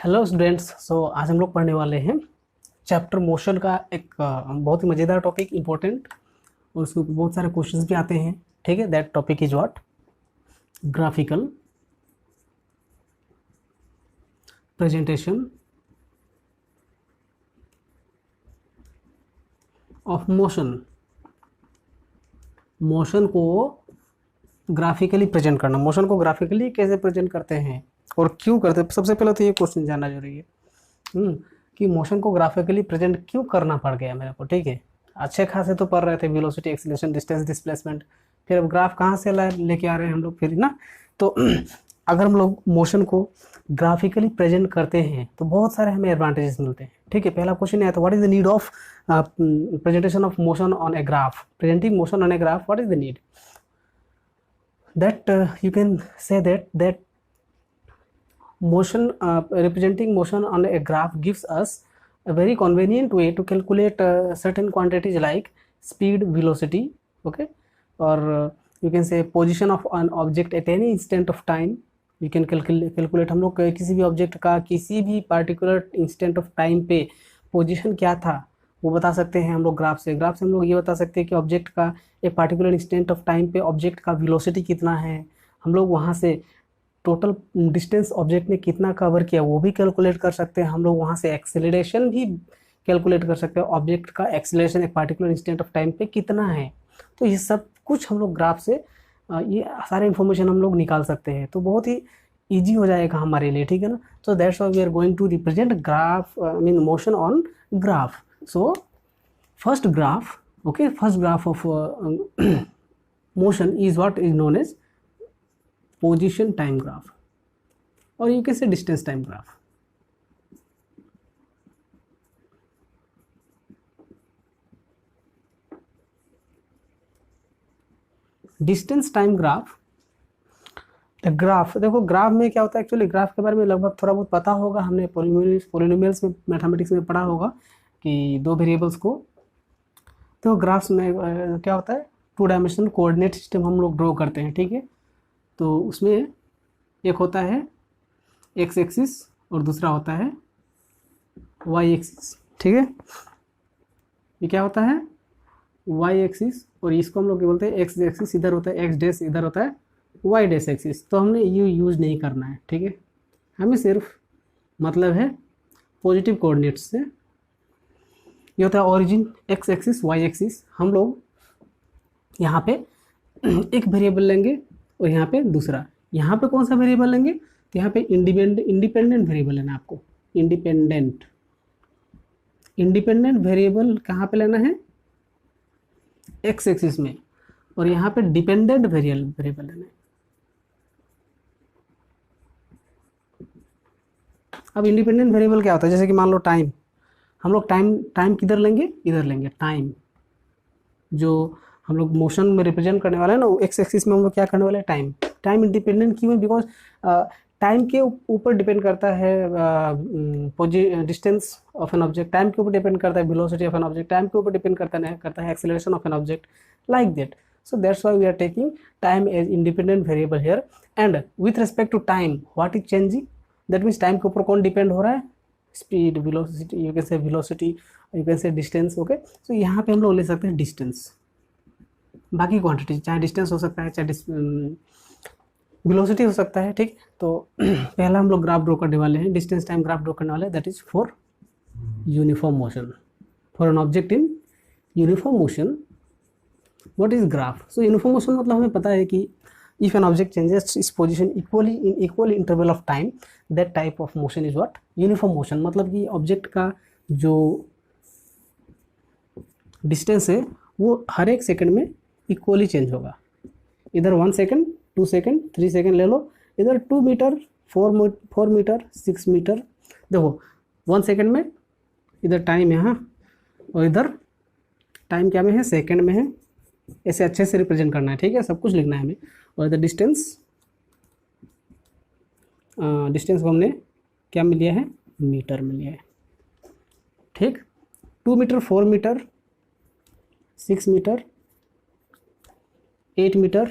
Hello students. आज हम लोग पढ़ने वाले हैं चैप्टर मोशन का एक बहुत ही मज़ेदार टॉपिक, इम्पोर्टेंट, और उसके ऊपर बहुत सारे क्वेश्चंस भी आते हैं। ठीक है, that topic is what? Graphical presentation of motion. Motion को ग्राफिकली प्रेजेंट करना। मोशन को ग्राफिकली कैसे प्रेजेंट करते हैं और क्यों करते हैं? सबसे पहले तो ये क्वेश्चन जानना जरूरी है कि मोशन को ग्राफिकली प्रेजेंट क्यों करना पड़ गया मेरे को। ठीक है, अच्छे खासे तो पढ़ रहे थे, वेलोसिटी, एक्सीलरेशन, डिस्टेंस, डिस्प्लेसमेंट, फिर अब ग्राफ कहाँ से लेके आ रहे हैं हम लोग फिर ना। तो अगर हम लोग मोशन को ग्राफिकली प्रेजेंट करते हैं तो बहुत सारे हमें एडवांटेजेस मिलते हैं। ठीक है, पहला क्वेश्चन है तो what is the need of presentation of motion on a graph? Presenting motion on a graph, what is the need? That you can say that motion, representing motion on a graph gives us a very convenient way to calculate certain quantities like speed, velocity, okay, or you can say position of an object at any instant of time. You can calculate हम लोग किसी भी object का किसी भी particular instant of time पे position क्या था वो बता सकते हैं हम लोग ग्राफ से हम लोग ये बता सकते हैं कि ऑब्जेक्ट का एक पार्टिकुलर इंस्टेंट ऑफ टाइम पे ऑब्जेक्ट का वेलोसिटी कितना है। हम लोग वहाँ से टोटल डिस्टेंस ऑब्जेक्ट ने कितना कवर किया वो भी कैलकुलेट कर सकते हैं। हम लोग वहाँ से एक्सेलरेशन भी कैलकुलेट कर सकते हैं, ऑब्जेक्ट का एक्सेलरेशन एक पार्टिकुलर इंस्टेंट ऑफ टाइम पे कितना है। तो ये सब कुछ हम लोग ग्राफ से ये सारे इन्फॉर्मेशन हम लोग निकाल सकते हैं, तो बहुत ही ईजी हो जाएगा हमारे लिए। ठीक है ना। तो that's why we are going to represent graph, I mean motion on graph. So first graph, okay, first graph of motion is what is known as position time graph, or you can say distance time graph. Distance time graph, graph देखो, graph में क्या होता है actually, graph के बारे में लगभग थोड़ा बहुत पता होगा, हमने पोलिनोमियल्स में, मैथमेटिक्स में पढ़ा होगा कि दो वेरिएबल्स को, तो ग्राफ्स में क्या होता है, टू डायमेंशनल कोऑर्डिनेट सिस्टम हम लोग ड्रॉ करते हैं। ठीक है, तो उसमें एक होता है एक्स एक्सिस और दूसरा होता है वाई एक्सिस। ठीक है, ये क्या होता है, वाई एक्सिस, और इसको हम लोग क्या बोलते हैं, एक्स एक्सिस इधर होता है, एक्स डैश इधर होता है, वाई डैश एक्सिस। तो हमने ये यूज़ नहीं करना है। ठीक है, हमें सिर्फ मतलब है पॉजिटिव कोऑर्डिनेट्स से। ये होता है origin, X axis, Y axis. हम लोग यहाँ पे एक वेरिएबल लेंगे और यहाँ पे दूसरा। यहाँ पे कौन सा वेरिएबल लेंगे, तो यहाँ पे इंडिपेंडेंट वेरिएबल लेना आपको। इंडिपेंडेंट वेरिएबल कहाँ पे लेना है, एक्स एक्सिस में, और यहाँ पे डिपेंडेंट वेरिएबल लेना है। अब इंडिपेंडेंट वेरिएबल क्या होता है, जैसे कि मान लो टाइम, हम लोग टाइम किधर लेंगे, इधर लेंगे। टाइम जो हम लोग मोशन में रिप्रेजेंट करने वाले हैं ना, एक्स एक्सिस में हम लोग क्या करने वाले हैं, टाइम इंडिपेंडेंट क्यों है, बिकॉज टाइम के ऊपर डिपेंड करता है distance of an object, time के ऊपर डिपेंड करता है velocity of an object, time के ऊपर डिपेंड करता है acceleration of an object, like that. So that's why we are taking time as independent variable here. And with respect to time, what is changing? That means time के ऊपर कौन depend हो रहा है, speed, velocity, you can say velocity, you can say distance. Okay, so यहाँ पे हम लोग ले सकते हैं डिस्टेंस, बाकी क्वांटिटी, चाहे डिस्टेंस हो सकता है, चाहे वेलोसिटी हो सकता है. ठीक, तो पहला हम लोग ग्राफ ड्रॉ करने वाले हैं, डिस्टेंस टाइम ग्राफ ड्रॉ करने वाले हैं, that is for uniform motion, for an object in uniform motion. What is graph? So uniform motion मतलब हमें पता है कि if an object changes its position equally in equal interval of time, that type of motion is what? Uniform motion. मतलब कि object का जो distance है वो हर एक सेकंड में इक्वली चेंज होगा. इधर 1 सेकंड, 2 सेकंड, 3 सेकंड ले लो, इधर 2 मीटर, 4 मीटर, 6 मीटर. देखो 1 सेकंड में इधर टाइम है, हाँ, और इधर टाइम क्या में है, सेकंड में है. ऐसे अच्छे से रिप्रेजेंट करना है. ठीक है, सब कुछ लिखना है हमें. और इधर डिस्टेंस को हमने क्या में लिया है, मीटर में लिया है. ठीक, 2 metre, 4 metre, 6 metre, 8 metre,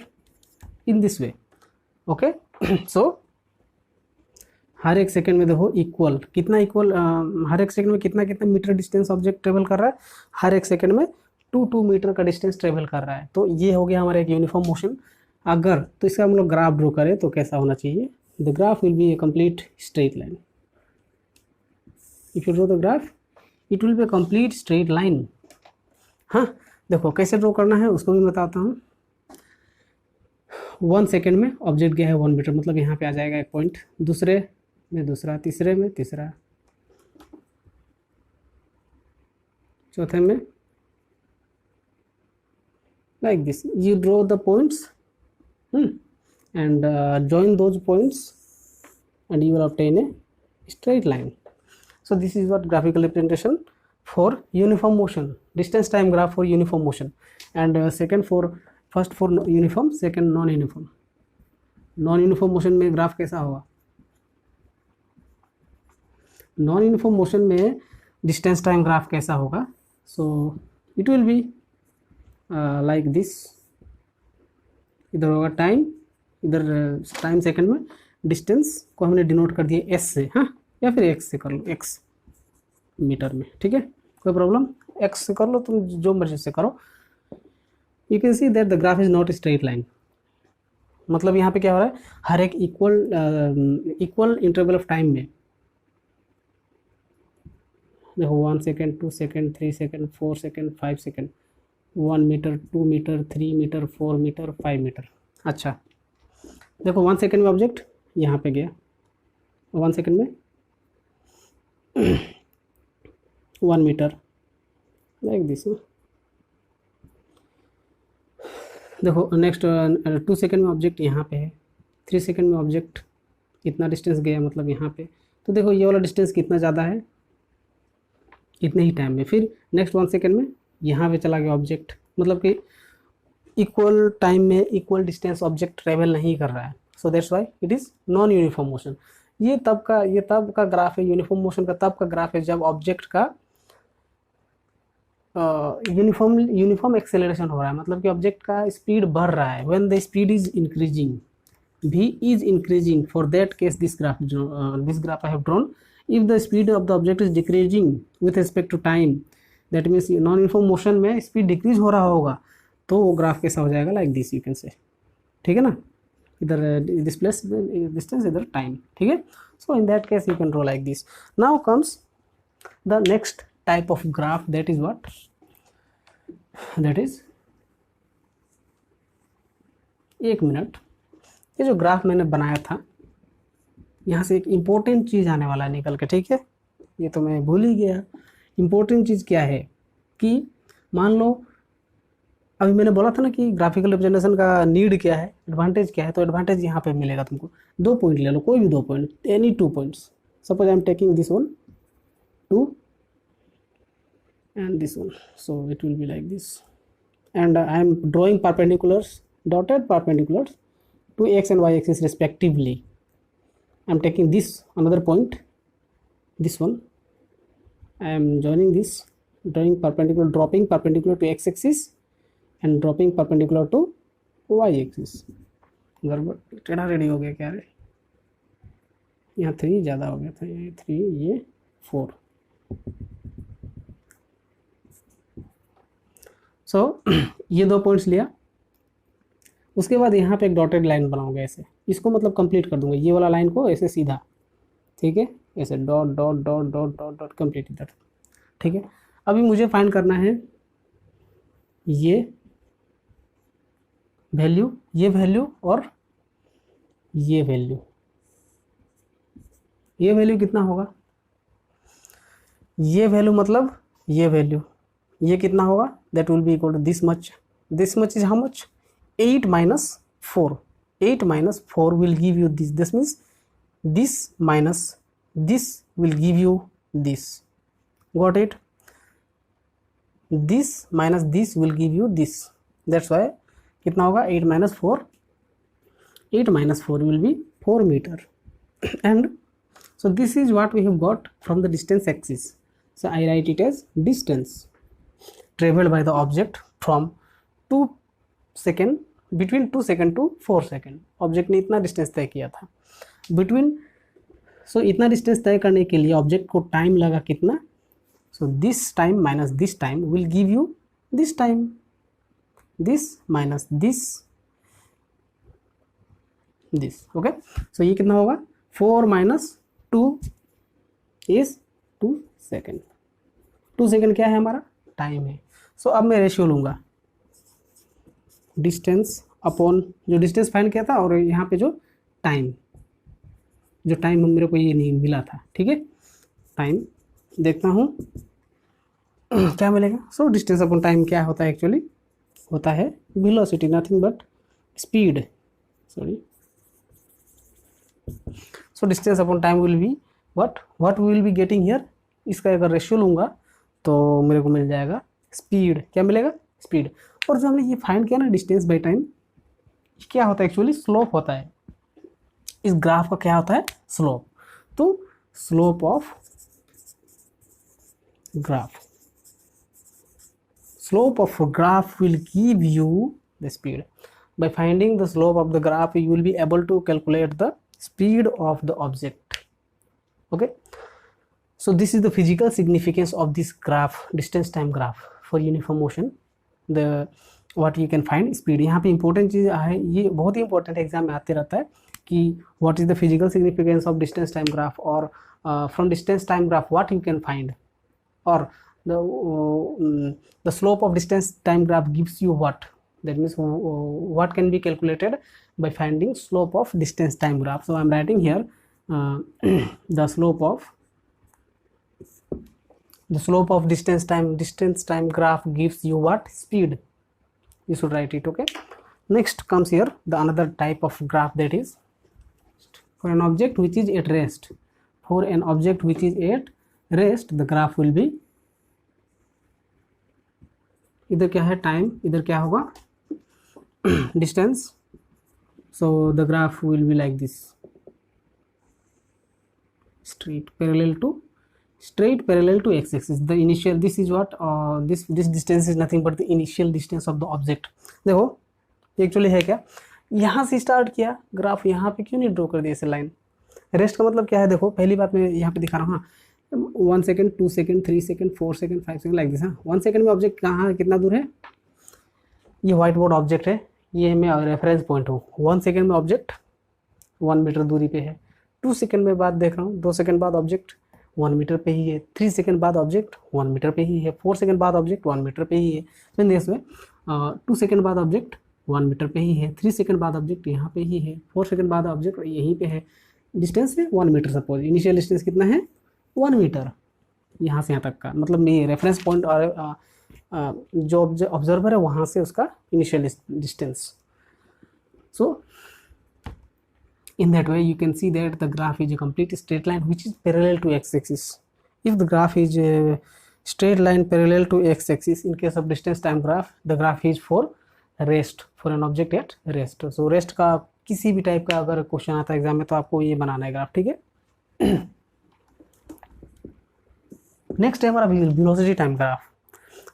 in this way. Okay, so हर एक सेकंड में देखो इक्वल कितना इक्वल, हर एक सेकंड में कितना कितना मीटर डिस्टेंस ऑब्जेक्ट ट्रेवल कर रहा है, हर एक सेकंड में 2 मीटर का डिस्टेंस ट्रेवल कर रहा है। तो ये हो गया हमारा एक यूनिफॉर्म मोशन। अगर तो इसका हम लोग ग्राफ ड्रॉ करें तो कैसा होना चाहिए, the graph will be A complete straight line. If you draw the graph it will be A complete straight line. हाँ देखो कैसे ड्रॉ करना है उसको भी बताता हूँ। 1 सेकेंड में ऑब्जेक्ट गया है 1 मीटर, मतलब यहाँ पे आ जाएगा एक पॉइंट, दूसरे में दूसरा, तीसरे में तीसरा, चौथे में like this. You draw the points and join those points and you will obtain a straight line. So this is what graphical representation for uniform motion, distance time graph for uniform motion, and second for first for uniform, second non uniform. Non uniform motion में graph कैसा होगा, non uniform motion में distance time graph कैसा होगा, so it will be like this. इधर होगा time, इधर time second में, डिस्टेंस को हमने डिनोट कर दिया एस से, हाँ, या फिर एक्स से कर लो, एक्स मीटर में, ठीक है, कोई प्रॉब्लम, एक्स से कर लो, तुम जो मर्जी से करो। You can see that the graph is not straight line. मतलब यहाँ पे क्या हो रहा है, हर एक इक्वल इंटरवल ऑफ टाइम में, देखो 1 second, 2 second, 3 second, 4 second, 5 second, 1 metre, 2 metre, 3 metre, 4 metre, 5 metre. अच्छा देखो 1 सेकेंड में ऑब्जेक्ट यहाँ पे गया, 1 सेकेंड में 1 मीटर, लाइक दिस। देखो नेक्स्ट 2 सेकेंड में ऑब्जेक्ट यहाँ पे है, 3 सेकेंड में ऑब्जेक्ट इतना डिस्टेंस गया, मतलब यहाँ पे, तो देखो ये वाला डिस्टेंस कितना ज़्यादा है, इतने ही टाइम में। फिर नेक्स्ट 1 सेकेंड में यहाँ पे चला गया ऑब्जेक्ट, मतलब कि इक्वल टाइम में इक्वल डिस्टेंस ऑब्जेक्ट ट्रेवल नहीं कर रहा है, so that's why it is non uniform motion. ये तब का ग्राफ है, यूनिफॉर्म मोशन का तब का ग्राफ है जब ऑब्जेक्ट का यूनिफॉर्म एक्सेलरेशन हो रहा है, मतलब कि ऑब्जेक्ट का स्पीड बढ़ रहा है। When the speed is increasing, v is increasing, for that case this graph I have drawn. If the speed of the object is decreasing with respect to time, that means non uniform motion में speed decrease हो रहा होगा, तो वो graph कैसा हो जाएगा, like this, you can से, ठीक है ना, इधर डिस्प्लेस डिस्टेंस, इधर टाइम, ठीक है। So in that case you can draw like this. Now comes the next type of graph, that is what, that is, 1 minute. ये जो ग्राफ मैंने बनाया था, यहाँ से एक इम्पोर्टेंट चीज़ आने वाला है निकल के, ठीक है, ये तो मैं भूल ही गया। इम्पोर्टेंट चीज़ क्या है कि मान लो अभी मैंने बोला था ना कि ग्राफिकल रिप्रेजेंटेशन का नीड क्या है, एडवांटेज क्या है, तो एडवांटेज यहाँ पे मिलेगा तुमको। 2 पॉइंट ले लो, कोई भी 2 point, any 2 points. Suppose I am taking this one 2 and this one, so it will be like this, and I am drawing perpendiculars, dotted perpendiculars to x and y axis respectively. I am taking this another point, this one, I am joining this, drawing perpendicular, dropping perpendicular to x axis and dropping perpendicular to y axis। गड़बड़ टेढ़ा ready हो गया क्या रे, यहाँ 3 ज़्यादा हो गया था, ये 3, ये 4। सो ये 2 पॉइंट्स लिया, उसके बाद यहाँ पे एक डॉटेड लाइन बनाऊंगा ऐसे, इसको मतलब कंप्लीट कर दूंगा, ये वाला लाइन को ऐसे सीधा, ठीक है, ऐसे dot dot dot dot dot dot complete इधर, ठीक है। अभी मुझे फाइंड करना है ये वैल्यू, ये वैल्यू और ये वैल्यू। ये वैल्यू कितना होगा, ये वैल्यू मतलब ये वैल्यू, ये कितना होगा, that will be equal to this much. This much is how much, 8 minus 4। 8 minus 4 will give you this, this means this minus this will give you this, got it, this minus this will give you this, that's why कितना होगा, 8 minus 4, 8 minus 4 will be 4 meter and so this is what we have got from the distance axis, so I write it as distance traveled by the object from 2 second, between 2 second to 4 second. Object ने इतना distance तय किया था, between so इतना distance तय करने के लिए ऑब्जेक्ट को टाइम लगा कितना, so this time minus this time will give you this time, this minus this, okay. So ये कितना होगा, 4 माइनस 2 इज 2 सेकेंड। 2 सेकेंड क्या है हमारा, टाइम है। सो अब मैं रेशियो लूँगा डिस्टेंस अपॉन जो डिस्टेंस फाइंड किया था और यहाँ पे जो टाइम मेरे को ये नहीं मिला था, ठीक है। टाइम देखता हूँ क्या मिलेगा। सो डिस्टेंस अपॉन टाइम क्या होता है, एक्चुअली होता है velocity, nothing but speed, sorry. So distance upon time will be what we will be getting here, इसका अगर रेशियो लूँगा तो मेरे को मिल जाएगा स्पीड। क्या मिलेगा, स्पीड। और जो हमने ये फाइंड किया ना डिस्टेंस बाय टाइम, क्या होता है एक्चुअली, स्लोप होता है। इस ग्राफ का क्या होता है, स्लोप। तो slope of graph will give you the speed. By finding the slope of the graph, you will be able to calculate the speed of the object. Okay. So this is the physical significance of this graph, distance time graph for uniform motion. The what you can find speed. यहाँ पे important चीज़ है, ये बहुत ही important exam में आते रहता है कि what is the physical significance of distance time graph, or from distance time graph what you can find, or the slope of distance time graph gives you what. That means what can be calculated by finding slope of distance time graph. So I am writing here the slope of distance time graph gives you what, speed. You should write it, okay. Next comes here the another type of graph, that is for an object which is at rest. For an object which is at rest, the graph will be, इधर क्या है time, इधर क्या होगा distance. So the graph will be like this, straight parallel to x-axis. The initial, this is what this distance is nothing but the initial distance of the object. देखो actually है क्या, यहाँ से स्टार्ट किया graph, यहाँ पे क्यों नहीं ड्रॉ कर दिया ऐसे लाइन। रेस्ट का मतलब क्या है, देखो पहली बात मैं यहाँ पे दिखा रहा हूँ, हाँ 1 second 2 second 3 second 4 second 5 second like this. हाँ 1 सेकेंड में ऑब्जेक्ट कहाँ कितना दूर है, ये व्हाइट बोर्ड ऑब्जेक्ट है, ये मैं रेफरेंस पॉइंट हूँ। 1 सेकेंड में ऑब्जेक्ट 1 मीटर दूरी पे है। 2 सेकेंड में बाद देख रहा हूँ, 2 सेकेंड बाद ऑब्जेक्ट 1 मीटर पे ही है। 3 सेकेंड बाद ऑब्जेक्ट 1 मीटर पे ही है। 4 सेकेंड बाद ऑब्जेक्ट 1 मीटर पे ही है। तो इसमें 2 सेकेंड बाद ऑब्जेक्ट 1 मीटर पे ही है। 3 सेकेंड बाद ऑब्जेक्ट यहाँ पे ही है। 4 सेकेंड बाद ऑब्जेक्ट यहीं पे है। डिस्टेंस है 1 मीटर, सपोज इनिशियल डिस्टेंस कितना है 1 मीटर, यहाँ से यहाँ तक का मतलब ये रेफरेंस पॉइंट और जो ऑब्जर्वर है वहाँ से उसका initial distance. So in that way you can see that the graph is a complete straight line which is parallel to x-axis. If the graph is a straight line parallel to x-axis, in case of distance time graph, the graph is for rest, for an object at rest. So rest का किसी भी type का अगर question आता है exam में तो आपको ये बनाना है ग्राफ, ठीक है। नेक्स्ट है हमारा velocity time graph.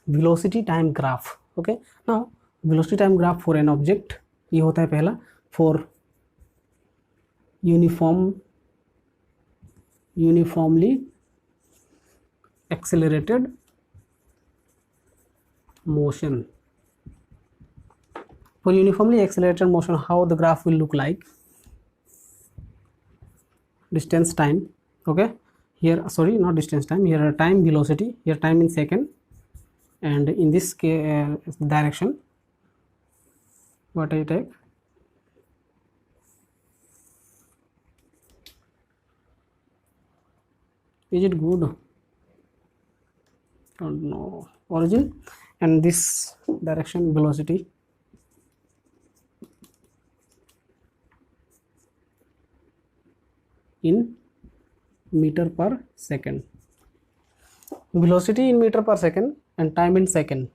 Velocity time graph, okay. Now velocity time graph for an object, ये होता है पहला for uniformly accelerated motion. For uniformly accelerated motion, how the graph will look like? Distance time, okay. Here, sorry, not distance time. Here time velocity. Here time in second, and in this direction, what I take? Is it good? Don't know. Origin, and this direction velocity. In meter per second, velocity in meter per second and time in second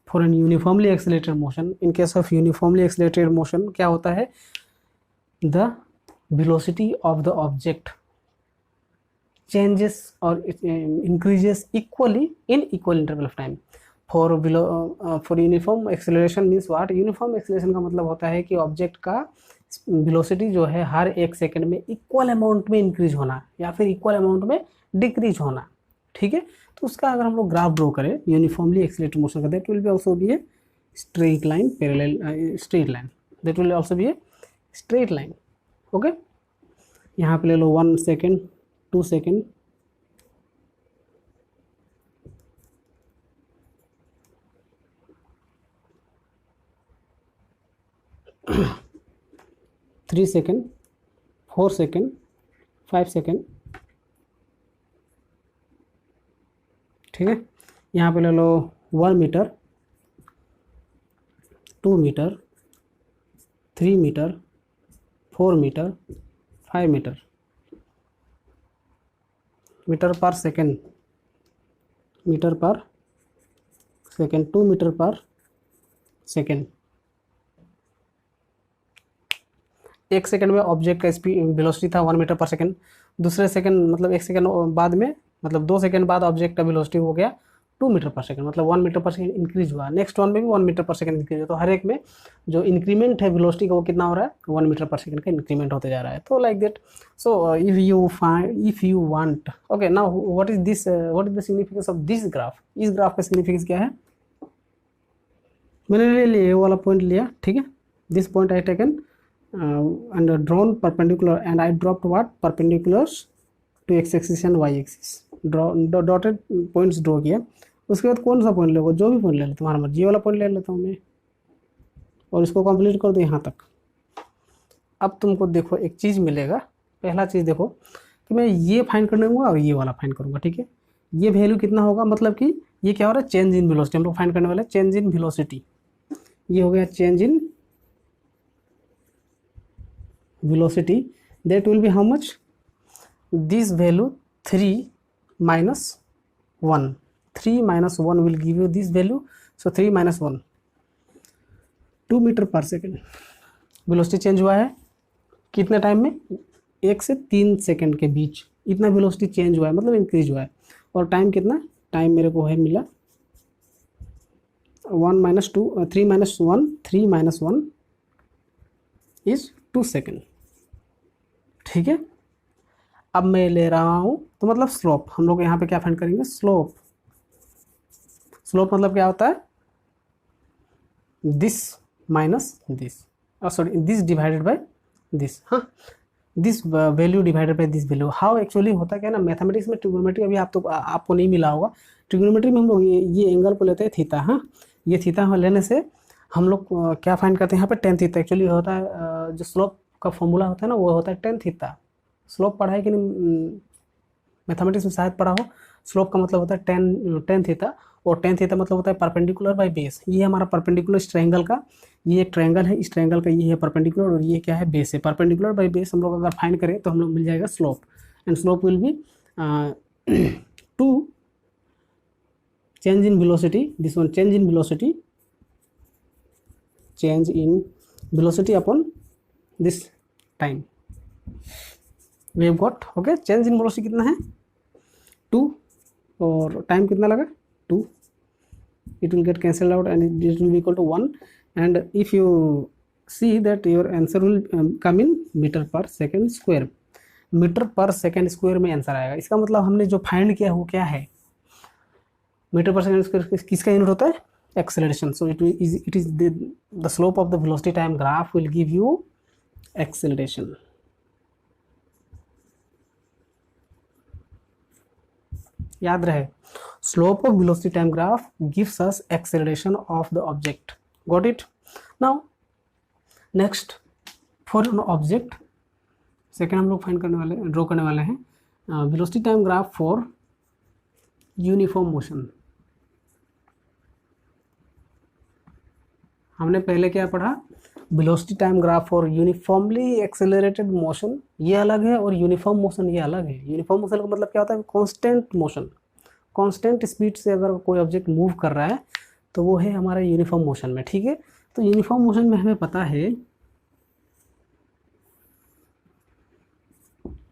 for an uniformly accelerated motion. In case of uniformly accelerated motion क्या होता है, the velocity of the object changes or increases equally in equal interval of time. For uniform acceleration means what? Uniform acceleration का मतलब होता है कि object का velocity जो है हर 1 सेकंड में इक्वल अमाउंट में इंक्रीज होना या फिर इक्वल अमाउंट में डिक्रीज होना, ठीक है। तो उसका अगर हम लोग ग्राफ ड्रॉ करें यूनिफॉर्मली एक्सीलरेटेड मोशन का, that will be also be a straight line, parallel straight line, that will also be a straight line, okay. यहाँ पे ले लो 1 second, 2 second, 3 second, 4 second, 5 second, ठीक है। यहाँ पे ले लो 1 metre, 2 metre, 3 metre, 4 metre, 5 metre, metre per second, metre per second, 2 metre per second. 1 second में ऑब्जेक्ट का स्पीड वेलोसिटी था 1 मीटर पर सेकेंड, दूसरे सेकेंड मतलब 1 सेकेंड बाद में, मतलब 2 सेकेंड बाद ऑब्जेक्ट का वेलोसिटी हो गया 2 मीटर पर सेकेंड, मतलब 1 मीटर पर सेकेंड इंक्रीज हुआ। नेक्स्ट वन में भी 1 मीटर पर सेकेंड इंक्रीज हुआ। तो हर एक में जो इंक्रीमेंट है वेलोसिटी का वो कितना हो रहा है, 1 मीटर पर सेकेंड का इंक्रीमेंट होते जा रहा है। तो like that, so if you want, okay, now what is the significance of this graph. इस ग्राफ का सिग्निफिकेंस क्या है, मैंने ले लिया ये वाला पॉइंट लिया, ठीक है। This point I taken and drawn perpendicular and I dropped what perpendiculars to x axis and y axis, dotted points draw किया। उसके बाद कौन सा पॉइंट लोगे, जो भी पॉइंट ले लो, तुम्हारा मर्जी, ये वाला पॉइंट ले लेता हूँ मैं और इसको कंप्लीट कर दो यहाँ तक। अब तुमको देखो एक चीज़ मिलेगा, पहला चीज़ देखो कि मैं ये फाइंड करने दूंगा और ये वाला फाइंड करूँगा, ठीक है। ये वैल्यू कितना होगा, मतलब कि ये क्या हो रहा है, चेंज इन वेलोसिटी हम लोग फाइंड करने वाले, चेंज इन वेलोसिटी। ये हो गया change in velocity, that will be how much, this value 3 minus 1, 3 minus 1 will give you this value, so 3 minus 1, 2 metre per second velocity change हुआ है कितने टाइम में, 1 से 3 सेकेंड के बीच इतना वेलोसिटी चेंज हुआ है, मतलब इंक्रीज हुआ है। और टाइम कितना, टाइम मेरे को है मिला 1 minus 2, 3 minus 1, 3 minus 1 is 2 second, ठीक है। अब मैं ले रहा हूँ तो मतलब स्लोप, हम लोग यहाँ पे क्या फाइंड करेंगे, स्लोप। स्लोप मतलब क्या होता है, this minus this, sorry this divided by this, हाँ, this value divided by this value. How actually होता क्या है ना, मैथमेटिक्स में ट्रिग्नोमेट्री अभी आपको नहीं मिला होगा। ट्रिग्नोमेट्री में हम लोग ये एंगल को लेते हैं थीटा, हाँ, ये थीटा लेने से हम लोग क्या फाइंड करते हैं यहाँ पे, टेन थीटा। एक्चुअली होता है जो स्लोप का फॉर्मूला होता है ना, वो होता है टेन थीटा। स्लोप पढ़ा है कि नहीं, मैथमेटिक्स में शायद पढ़ा हो। स्लोप का मतलब होता है टेन थीटा, और टेन थीटा मतलब होता है परपेंडिकुलर बाय बेस। ये हमारा परपेंडिकुलर इस ट्रायंगल का, ये एक ट्रायंगल है, इस ट्रायंगल का ये है परपेंडिकुलर और ये क्या है, बेस है। परपेंडिकुलर बाय बेस हम लोग अगर फाइंड करें तो हम लोग मिल जाएगा slope, and slope will be to change in velocity, this one change in velocity, change in velocity upon this time we have got, okay। change in velocity कितना है 2 और टाइम कितना लगा 2, it will get cancelled out and it will be equal to 1, and if you see that your answer will come in metre per second square, metre per second square में answer आएगा। इसका मतलब हमने जो find किया वो क्या है, मीटर पर सेकेंड स्क्वायर किसका यूनिट होता है, acceleration, so it is the slope of the velocity time graph will give you acceleration। याद रहे, slope of velocity time graph gives us acceleration of the object, got it। now next for an object, second हम लोग find करने वाले, draw करने वाले हैं velocity time graph for uniform motion. हमने पहले क्या पढ़ा, velocity time graph for uniformly accelerated motion ये अलग है और यूनिफॉर्म मोशन ये अलग है। यूनिफॉर्म मोशन का मतलब क्या होता है, कांस्टेंट मोशन, कांस्टेंट स्पीड से अगर कोई ऑब्जेक्ट मूव कर रहा है तो वो है हमारा यूनिफॉर्म मोशन में, ठीक है। तो यूनिफॉर्म मोशन में हमें पता है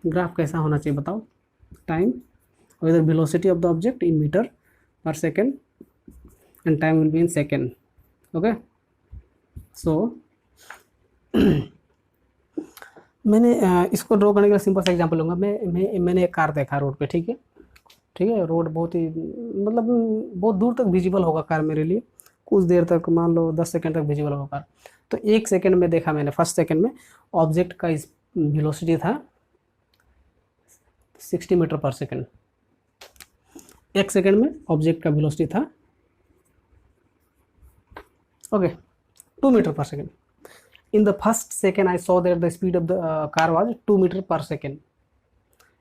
ग्राफ कैसा होना चाहिए, बताओ, टाइम और इधर velocity of the object in metre per second and time will be in second, okay. So मैंने इसको ड्रॉ करने के लिए सिंपल सा एग्जांपल लूँगा। मैंने एक कार देखा रोड पे, ठीक है, ठीक है, रोड बहुत ही मतलब बहुत दूर तक विजिबल होगा कार मेरे लिए, कुछ देर तक, मान लो 10 सेकंड तक विजिबल होगा कार। तो 1 सेकंड में देखा मैंने, फर्स्ट सेकंड में ऑब्जेक्ट का इस वेलोसिटी था 60 मीटर पर सेकंड। 1 सेकंड में ऑब्जेक्ट का वेलोसिटी था ओके 2 मीटर पर second. In the first second, I saw that the speed of the car was 2 meter per second.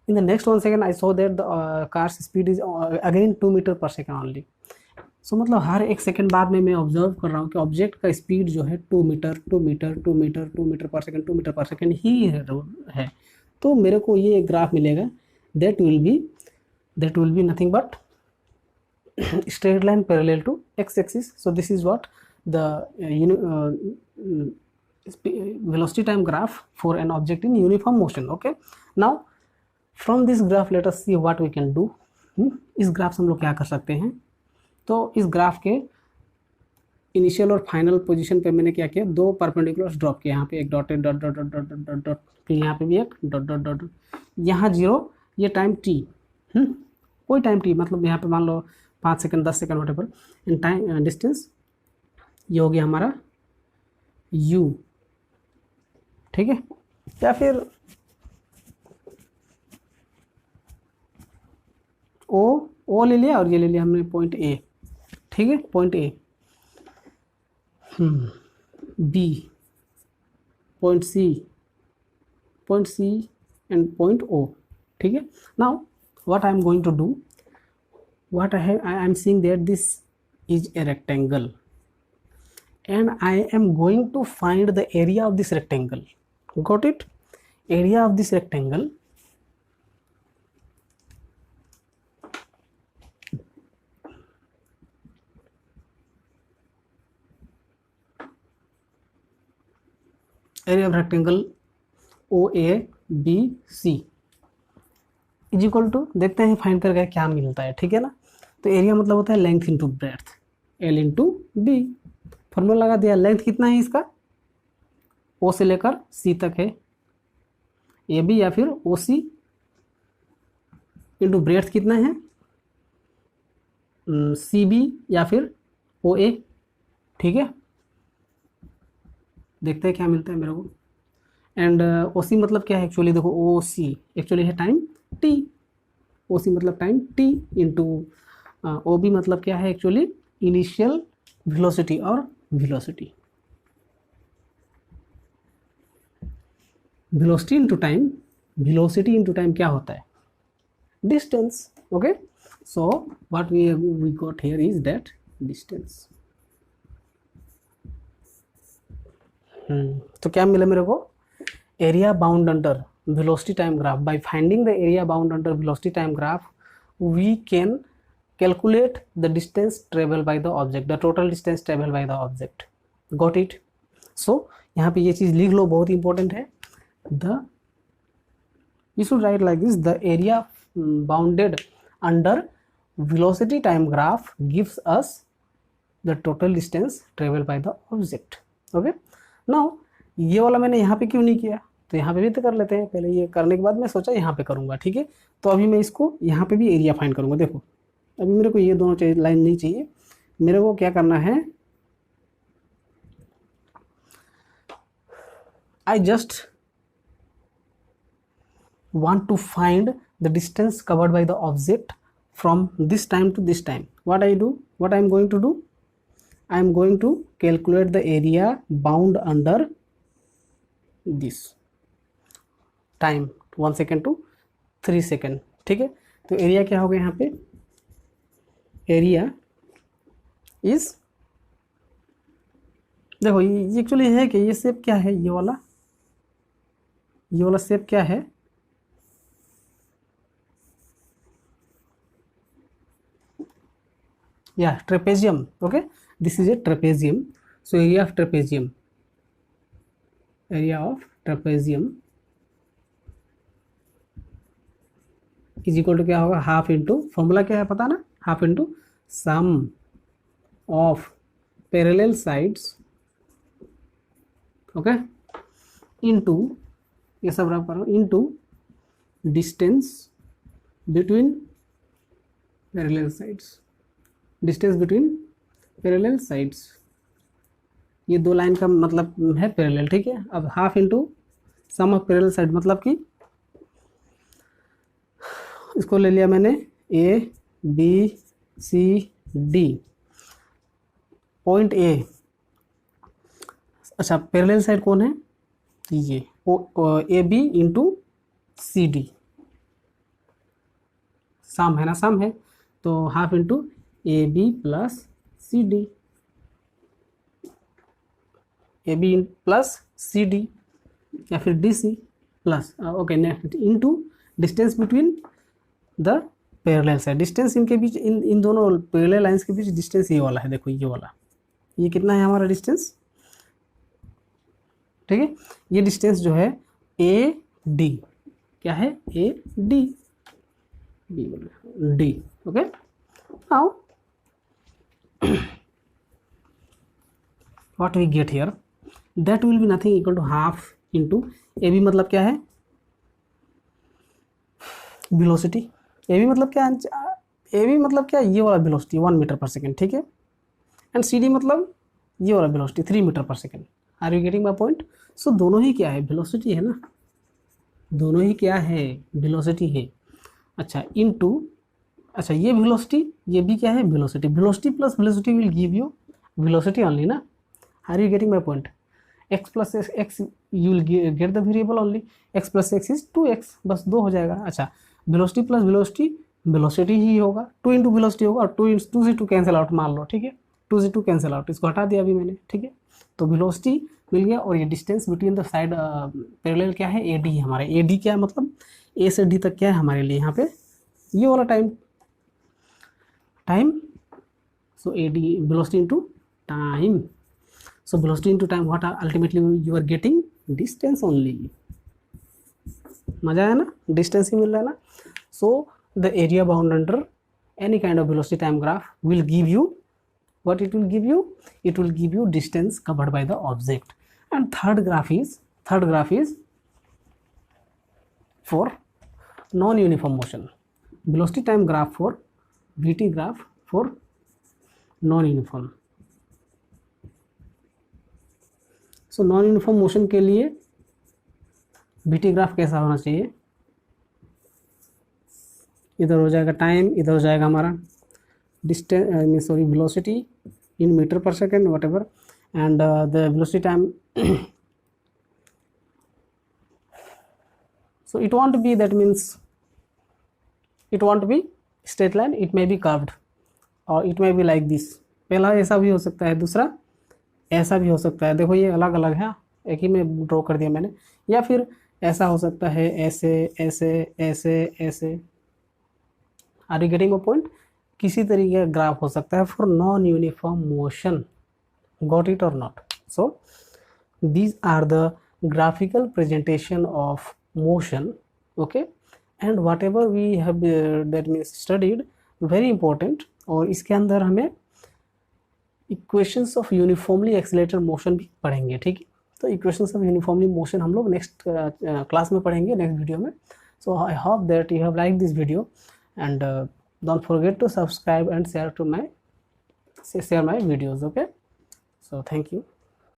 In the next 1 second, I saw that the car's speed is again 2 meter per second only. So मतलब हर 1 second बाद में मैं observe कर रहा हूँ कि object का speed जो है 2 मीटर 2 मीटर 2 मीटर 2 मीटर पर सेकंड 2 मीटर पर सेकंड ही है। तो मेरे को ये ग्राफ मिलेगा that will be nothing but straight line parallel to x-axis. So this is what the velocity time graph for an object in uniform motion. Okay, now from this graph let us see what we can do. इस graph से हम लोग क्या कर सकते हैं? तो इस ग्राफ के इनिशियल और फाइनल पोजीशन पे मैंने क्या किया, 2 परपेंडिकुलर्स ड्रॉप किया। यहाँ पे एक dotted dot dot dot dot dot dot, फिर यहाँ पे भी एक डॉट डॉट डॉट, यहाँ 0, ये टाइम t, कोई टाइम t, मतलब यहाँ पे मान लो 5 second 10 second whatever in time distance, ये हो गया हमारा u, ठीक है। या फिर ओ ले लिया और ये ले लिया हमने पॉइंट ए, ठीक है, point A, B, point C and point O, ठीक है। Now what I am going to do, what I am seeing that this is a rectangle and I am going to find the area of this rectangle. Got it? Area of this rectangle OABC is equal to, देखते हैं find करके क्या मिलता है, ठीक है ना। तो एरिया मतलब होता है length into breadth, L into B. Formula लगा दिया। लेंथ कितना है इसका, O से लेकर C तक है, AB या फिर OC इंटू ब्रेड्थ कितना है, CB या फिर OA, ठीक है। देखते हैं क्या मिलता है मेरे को। एंड OC मतलब क्या है एक्चुअली, देखो OC एक्चुअली है टाइम t, OC मतलब टाइम t इंटू OB मतलब क्या है एक्चुअली, इनिशियल वेलोसिटी और velocity, velocity into time, velocity into time क्या होता है, distance. Okay, so what we got here is that distance. तो क्या मिला मेरे को, area bound under velocity time graph. By finding the area bound under velocity time graph, we can calculate the distance traveled by the object, the total distance traveled by the object. Got it? So यहाँ पे ये चीज़ लिख लो, बहुत important है। You should write like this: the area bounded under velocity time graph gives us the total distance traveled by the object. Okay? Now ये वाला मैंने यहाँ पे क्यों नहीं किया, तो यहाँ पे भी तो कर लेते हैं। पहले ये करने के बाद मैं सोचा यहाँ पे करूँगा, ठीक है। तो अभी मैं इसको यहाँ पे भी एरिया फाइंड करूँगा। देखो अभी मेरे को ये दोनों चाहिए, लाइन नहीं चाहिए, मेरे को क्या करना है, I just want to find the distance covered by the object from this time to this time. What I do, what I am going to do, I am going to calculate the area bound under this time 1 second to 3 second, ठीक है। तो area क्या हो गया यहाँ पे, area is, देखो ये एक्चुअली है कि ये शेप क्या है, ये वाला शेप क्या है, या trapezium. Okay, this is a trapezium. So area of trapezium, is equal to क्या होगा, हाफ इंटू, फॉर्मूला क्या है पता ना, half into sum of parallel sides, okay, into ये सब रब करो into distance between parallel sides, distance between parallel sides, ये दो लाइन का मतलब है पैरेलल, ठीक है। अब half into sum of parallel side, मतलब कि इसको ले लिया मैंने A B C D, point A, अच्छा पैरेलल साइड कौन है, ये A B into C D, sum है ना, सम है, तो half into A B plus C D, A B plus C D या फिर D C plus, okay next into distance between the parallel side, distance इनके बीच, इन दोनों parallel lines के बीच डिस्टेंस ये वाला है, देखो ये वाला, ये कितना है हमारा डिस्टेंस, ठीक है। ये डिस्टेंस जो है ए डी, क्या है A D, D, okay. Now what we get here, that will be nothing equal to half into A B, मतलब क्या है वेलोसिटी, ए बी मतलब क्या है, ए बी मतलब क्या है, ये वाला वेलोसिटी 1 मीटर पर सेकेंड, ठीक है। एंड सी डी मतलब ये वाला velocity 3 metre per second. Are you getting my point? So दोनों ही क्या है, वेलोसिटी है ना, दोनों ही क्या है, वेलोसिटी है। अच्छा इनटू, अच्छा ये वेलोसिटी, ये भी क्या है velocity, velocity plus velocity will give you velocity only ना। Are you getting my point? x plus x you will get the variable only, x plus x is 2x, बस 2 हो जाएगा। अच्छा वेलोसिटी प्लस वेलोसिटी, वेलोसिटी ही होगा, 2 into velocity होगा, और 2 से 2 कैंसिल आउट मान लो, ठीक है, 2 से 2 कैंसिल आउट, इसको हटा दिया अभी मैंने, ठीक है। तो वेलोसिटी मिल गया, और ये distance between the side parallel क्या है, ए डी है हमारे, ए डी क्या है मतलब ए से डी तक क्या है हमारे लिए यहाँ पे, ये वाला time, so A D velocity into time, so velocity into time what are ultimately you are getting distance only, मजा आया ना, डिस्टेंस ही मिल रहा है ना। so the area bound under any kind of velocity time graph will give you what it will give you, it will give you distance covered by the object. And third graph is for non-uniform motion, velocity time graph for vt graph for non-uniform। So non uniform motion के लिए VT graph कैसा होना चाहिए, इधर हो जाएगा time, इधर हो जाएगा हमारा distance, sorry velocity in metre per second whatever, and the velocity time, so it won't be, that means it won't be straight line, it may be curved और it may be like this. पहला ऐसा भी हो सकता है, दूसरा ऐसा भी हो सकता है, देखो ये अलग अलग है, एक ही में ड्रॉ कर दिया मैंने, या फिर ऐसा हो सकता है, ऐसे ऐसे ऐसे ऐसे। Are you getting a point? किसी तरीके का ग्राफ हो सकता है for non uniform motion, got it और not? So these are the graphical presentation of motion, okay, and whatever we have that means studied, very important. और इसके अंदर हमें equations of uniformly accelerated motion भी पढ़ेंगे, ठीक है। तो इक्वेशंस ऑफ यूनिफॉर्मली मोशन हम लोग नेक्स्ट क्लास में पढ़ेंगे, नेक्स्ट वीडियो में। So I hope that you have like this video, and don't forget to subscribe and share my videos, okay. So thank you.